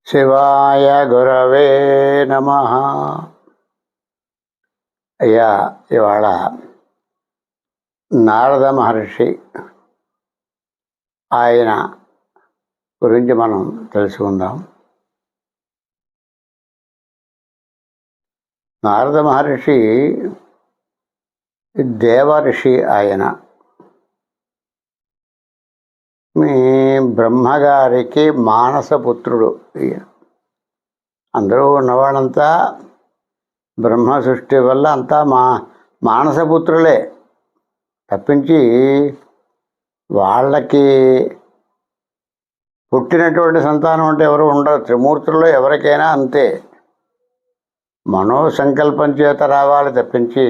శివాయ గురవే నమ. అయ్యా, ఇవాళ నారద మహర్షి ఆయన గురించి మనం తెలుసుకుందాం. నారద మహర్షి దేవఋషి. ఆయన మీ బ్రహ్మగారికి మానసపుత్రుడు. అందరూ ఉన్నవాళ్ళంతా బ్రహ్మ సృష్టి వల్ల అంతా మానసపుత్రులే తప్పించి వాళ్ళకి పుట్టినటువంటి సంతానం అంటే ఎవరు ఉండరు. త్రిమూర్తుల్లో ఎవరికైనా అంతే, మనోసంకల్పం చేత రావాలి తప్పించి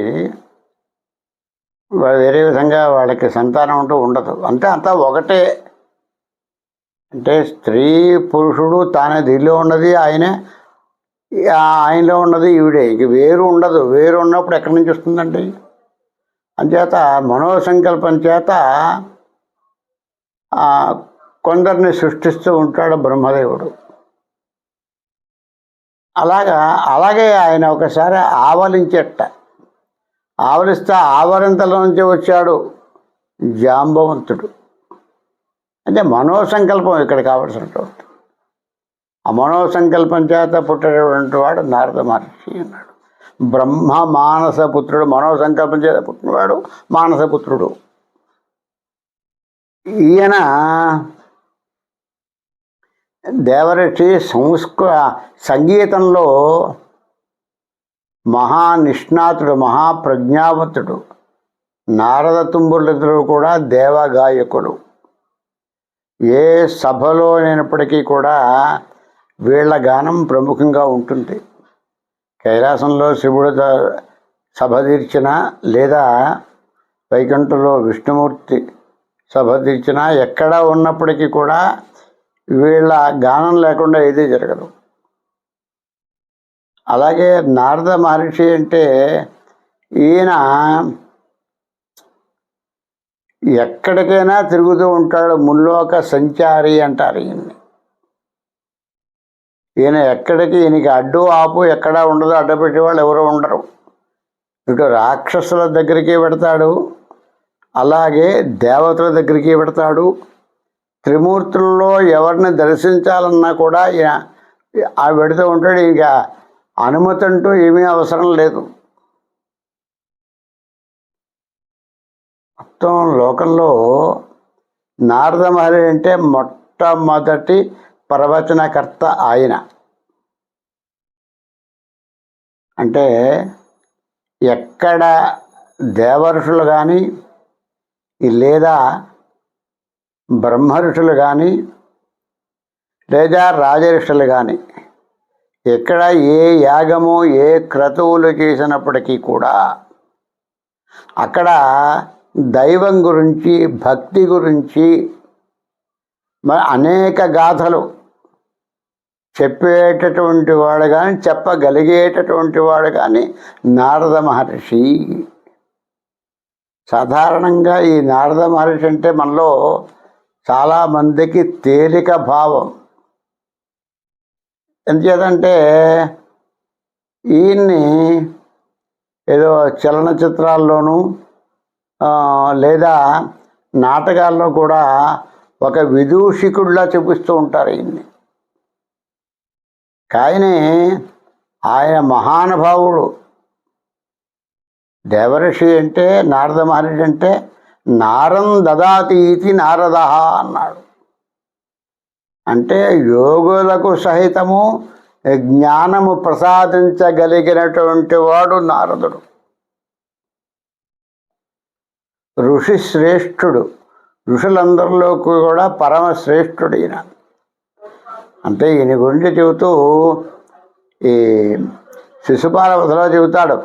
వేరే విధంగా వాళ్ళకి సంతానం అంటూ ఉండదు. అంటే అంతా ఒకటే. అంటే స్త్రీ పురుషుడు తానే దీనిలో ఉన్నది ఆయనే, ఆయనలో ఉన్నది ఈవిడే. ఇంక వేరు ఉండదు. వేరు ఉన్నప్పుడు ఎక్కడి నుంచి వస్తుందండి? అంచేత మనోసంకల్పం చేత కొందరిని సృష్టిస్తూ ఉంటాడు బ్రహ్మదేవుడు. అలాగే ఆయన ఒకసారి ఆవలించెట్ట. ఆవలిస్తే ఆవరింతల నుంచి వచ్చాడు జాంబవంతుడు. అంటే మనోసంకల్పం ఇక్కడ కావలసినటువంటి ఆ మనోసంకల్పం చేత పుట్టినటువంటి వాడు నారద మహర్షి అన్నాడు. బ్రహ్మ మానసపుత్రుడు. మనోసంకల్పం చేత పుట్టినవాడు మానసపుత్రుడు. ఈయన దేవఋషి. సంగీతంలో మహానిష్ణాతుడు, మహాప్రజ్ఞావంతుడు. నారద తుంబులిద్దరూ కూడా దేవగాయకులు. ఏ సభలో అయినప్పటికీ కూడా వీళ్ళ గానం ప్రముఖంగా ఉంటుంది. కైలాసంలో శివుడు సభ తీర్చినా, లేదా వైకుంఠంలో విష్ణుమూర్తి సభ తీర్చినా, ఎక్కడ ఉన్నప్పటికీ కూడా వీళ్ళ గానం లేకుండా ఏదీ జరగదు. అలాగే నారద మహర్షి అంటే ఈయన ఎక్కడికైనా తిరుగుతూ ఉంటాడు. ముల్లోక సంచారి అంటారు ఈయన్ని. ఈయన ఎక్కడికి, ఈయనకి అడ్డు ఆపు ఎక్కడా ఉండదు. అడ్డపెట్టేవాళ్ళు ఎవరు ఉండరు. ఇటు రాక్షసుల దగ్గరికి పెడతాడు, అలాగే దేవతల దగ్గరికి పెడతాడు. త్రిమూర్తుల్లో ఎవరిని దర్శించాలన్నా కూడా ఈయన పెడుతూ ఉంటాడు. ఇంకా అనుమతి అంటూ ఏమీ అవసరం లేదు. మొత్తం లోకంలో నారద మహర్షి అంటే మొట్టమొదటి ప్రవచనకర్త ఆయన. అంటే ఎక్కడ దేవర్షులు కానీ, లేదా బ్రహ్మఋషులు కానీ, లేదా రాజర్షులు కానీ, ఎక్కడ ఏ యాగము, ఏ క్రతువులు చేసినప్పటికీ కూడా అక్కడ దైవం గురించి, భక్తి గురించి అనేక గాథలు చెప్పేటటువంటి వాడు కానీ, చెప్పగలిగేటటువంటి వాడు కానీ నారద మహర్షి. సాధారణంగా ఈ నారద మహర్షి అంటే మనలో చాలామందికి తేలిక భావం. ఎందుచేతంటే ఈయన్ని ఏదో చలనచిత్రాల్లోనూ లేదా నాటకాల్లో కూడా ఒక విదూషికుడిలా చూపిస్తూ ఉంటారు ఈయన్ని. కానీ ఆయన మహానుభావుడు. దేవఋషి అంటే, నారద మహర్షి అంటే నారం దదాతి ఇతి నారద అన్నాడు. అంటే యోగులకు సహితము జ్ఞానము ప్రసాదించగలిగినటువంటి వాడు నారదుడు. ఋషి శ్రేష్ఠుడు. ఋషులందరిలో కూడా పరమశ్రేష్ఠుడు ఈయన. అంటే ఈయన గురించి చెబుతూ ఈ శిశుపాల వధలో చెబుతాడు.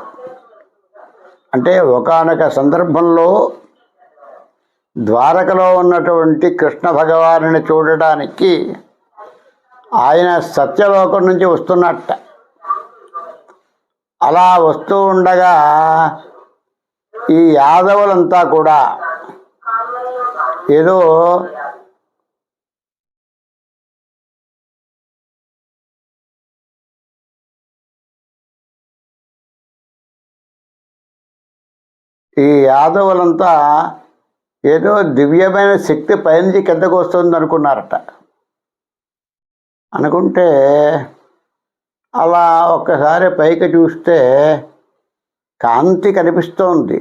అంటే ఒకానొక సందర్భంలో ద్వారకలో ఉన్నటువంటి కృష్ణ భగవానుని చూడడానికి ఆయన సత్యలోకం నుంచి వస్తున్నట్ట. అలా వస్తూ ఉండగా ఈ యాదవులంతా కూడా ఏదో ఈ యాదవులంతా ఏదో దివ్యమైన శక్తి పైనుంచి కిందకు వస్తుంది అనుకున్నారట. అనుకుంటే అలా ఒక్కసారి పైకి చూస్తే కాంతి కనిపిస్తోంది.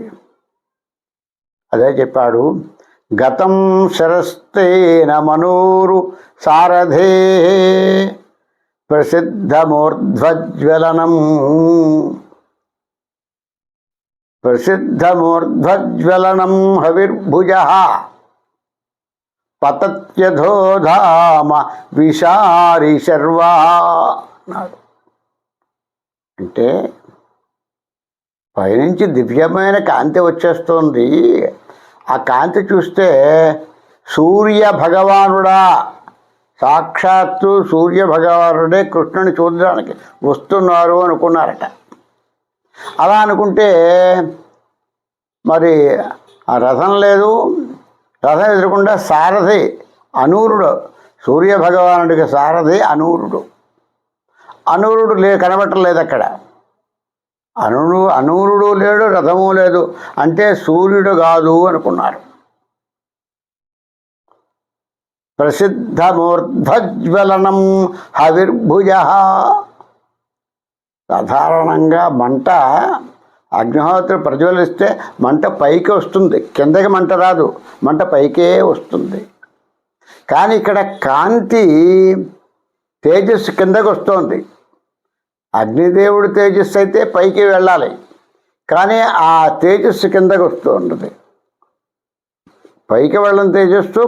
అదే చెప్పాడు, గతం శరస్తేన మనూరు సారథే ప్రసిద్ధమూర్ధ్వజ్వలనం హవిర్భుజ పతత్యధోధామ విశారి శర్వా అన్నాడు. అంటే పైనుంచి దివ్యమైన కాంతి వచ్చేస్తోంది. ఆ కాంతి చూస్తే సూర్య భగవానుడా, సాక్షాత్తు సూర్య భగవానుడే కృష్ణుని చూడడానికి వస్తున్నారు అనుకున్నారట. అలా అనుకుంటే మరి ఆ రథం లేదు, రథం ఎదురకుండా సారథి అనూరుడు, సూర్య భగవానుడికి సారథి అనూరుడు. అనూరుడు కనబట్టలేదు అక్కడ. అనూరుడు లేడు, రథము లేదు, అంటే సూర్యుడు కాదు అనుకున్నారు. ప్రసిద్ధమూర్ధ్వజ్వలనం హవిర్భుజ. సాధారణంగా మంట అగ్నిహోత్రుడు ప్రజ్వలిస్తే మంట పైకి వస్తుంది, కిందకి మంట రాదు, మంట పైకే వస్తుంది. కానీ ఇక్కడ కాంతి తేజస్సు కిందకి వస్తుంది. అగ్నిదేవుడు తేజస్సు అయితే పైకి వెళ్ళాలి, కానీ ఆ తేజస్సు కిందకి వస్తూ ఉన్నది. పైకి వెళ్ళని తేజస్సు,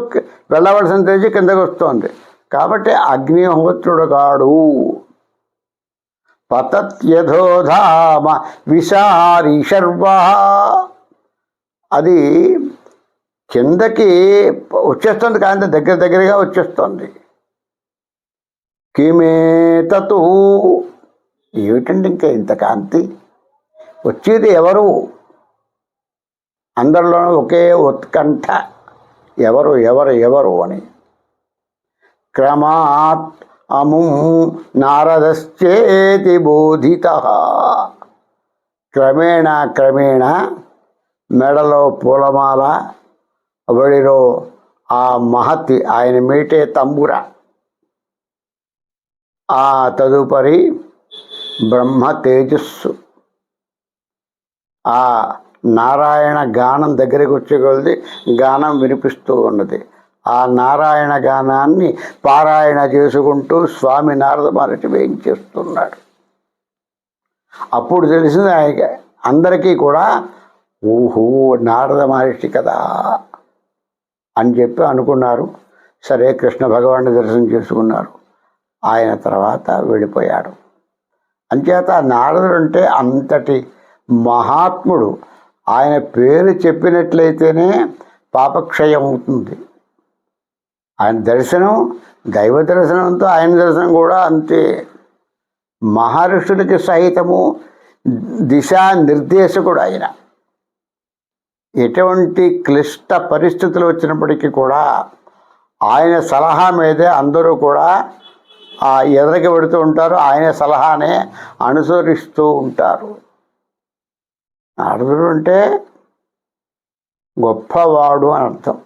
వెళ్ళవలసిన తేజస్సు కిందకి వస్తుంది. కాబట్టి అగ్నిహోత్రుడు కాడు. పతత్యధోధామ విశారి శర్వా. అది కిందకి వచ్చేస్తుంది, కాంతి దగ్గరగా వచ్చేస్తుంది. కిమేతతు, ఏమిటండి ఇంకా ఇంత కాంతి వచ్చేది? ఎవరు? అందరిలోనూ ఒకే ఉత్కంఠ, ఎవరు ఎవరు ఎవరు అని. క్రమాత్ అముం నారదశ్చేతి బోధిత. క్రమేణ మెడలో పూలమాల, ఒడిలో ఆ మహతి ఆయన మీటే తంబుర, ఆ తదుపరి బ్రహ్మ తేజస్సు, ఆ నారాయణ గానం దగ్గరికి వచ్చే కొలది గానం వినిపిస్తూ ఉన్నది. ఆ నారాయణ గానాన్ని పారాయణ చేసుకుంటూ స్వామి నారద మహర్షి వేయించేస్తున్నాడు. అప్పుడు తెలిసింది ఆయన అందరికీ కూడా, ఓహో నారద మహర్షి కదా అని చెప్పి అనుకున్నారు. సరే కృష్ణ భగవాన్ని దర్శనం చేసుకున్నారు. ఆయన తర్వాత వెళ్ళిపోయాడు. అంచేత నారదుడు అంటే అంతటి మహాత్ముడు. ఆయన పేరు చెప్పినట్లయితేనే పాపక్షయం అవుతుంది. ఆయన దర్శనం, దైవ దర్శనంతో ఆయన దర్శనం కూడా అంతే. మహర్షులకి సహితము దిశా నిర్దేశకుడు ఆయన. ఎటువంటి క్లిష్ట పరిస్థితులు వచ్చినప్పటికీ కూడా ఆయన సలహా మీదే అందరూ కూడా ఎదురుకి పెడుతూ ఉంటారు, ఆయన సలహానే అనుసరిస్తూ ఉంటారు. నారదుడు అంటే గొప్పవాడు అని అర్థం.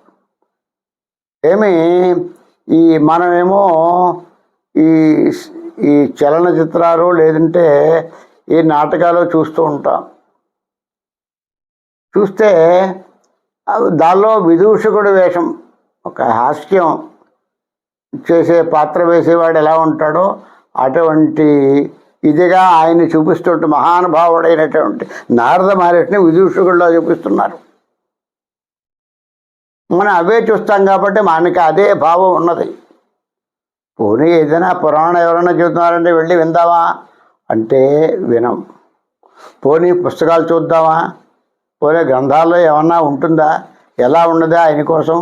మనమేమో ఈ ఈ చలనచిత్రాలు లేదంటే ఈ నాటకాలు చూస్తూ ఉంటాం. చూస్తే దానిలో విదూషకుడు వేషం, ఒక హాస్యం చేసే పాత్ర వేసేవాడు ఎలా ఉంటాడో అటువంటి ఇదిగా ఆయన్ని చూపిస్తుంటే మహానుభావుడైనటువంటి నారద మహర్షిని విదూషకుడిలో చూపిస్తున్నారు. మనం అవే చూస్తాం కాబట్టి మనకి అదే భావం ఉన్నది. పోనీ ఏదైనా పురాణం ఎవరైనా చూస్తున్నారంటే వెళ్ళి విందామా అంటే వినం. పోనీ పుస్తకాలు చూద్దామా, పోనీ గ్రంథాల్లో ఏమన్నా ఉంటుందా, ఎలా ఉన్నదా ఆయన కోసం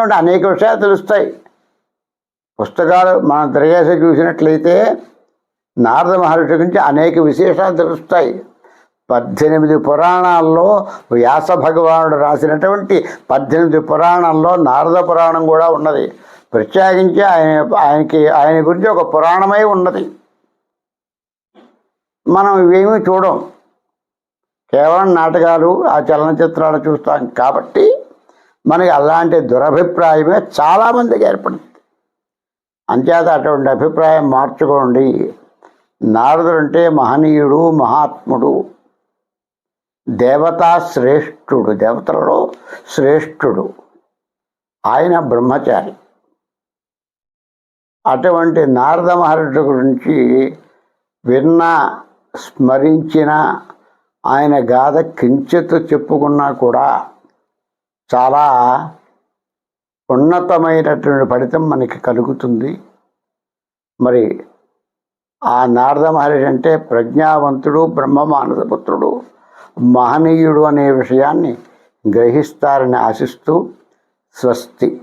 అంటే అనేక విషయాలు తెలుస్తాయి. పుస్తకాలు మనం తిరగేసి చూసినట్లయితే నారద మహర్షి గురించి అనేక విశేషాలు తెలుస్తాయి. 18 పురాణాల్లో వ్యాస భగవానుడు రాసినటువంటి 18 పురాణాల్లో నారద పురాణం కూడా ఉన్నది. ప్రత్యేకించి ఆయన గురించి ఒక పురాణమై ఉన్నది. మనం ఇవేమీ చూడం. కేవలం నాటకాలు ఆ చలనచిత్రాలు చూస్తాం కాబట్టి మనకి అలాంటి దురభిప్రాయమే చాలామందికి ఏర్పడింది. అంచేత అటువంటి అభిప్రాయం మార్చుకోండి. నారదుడు అంటే మహనీయుడు, మహాత్ముడు, దేవతా శ్రేష్ఠుడు, దేవతలలో శ్రేష్ఠుడు. ఆయన బ్రహ్మచారి. అటువంటి నారద మహర్షి గురించి విన్న, స్మరించిన, ఆయన గాథ కించిత్ చెప్పుకున్నా కూడా చాలా ఉన్నతమైనటువంటి ఫలితం మనకి కలుగుతుంది. మరి ఆ నారద మహర్షి అంటే ప్రజ్ఞావంతుడు, బ్రహ్మమానసపుత్రుడు, మహనీయుడు అనే విషయాన్ని గ్రహిస్తారని ఆశిస్తూ స్వస్తి.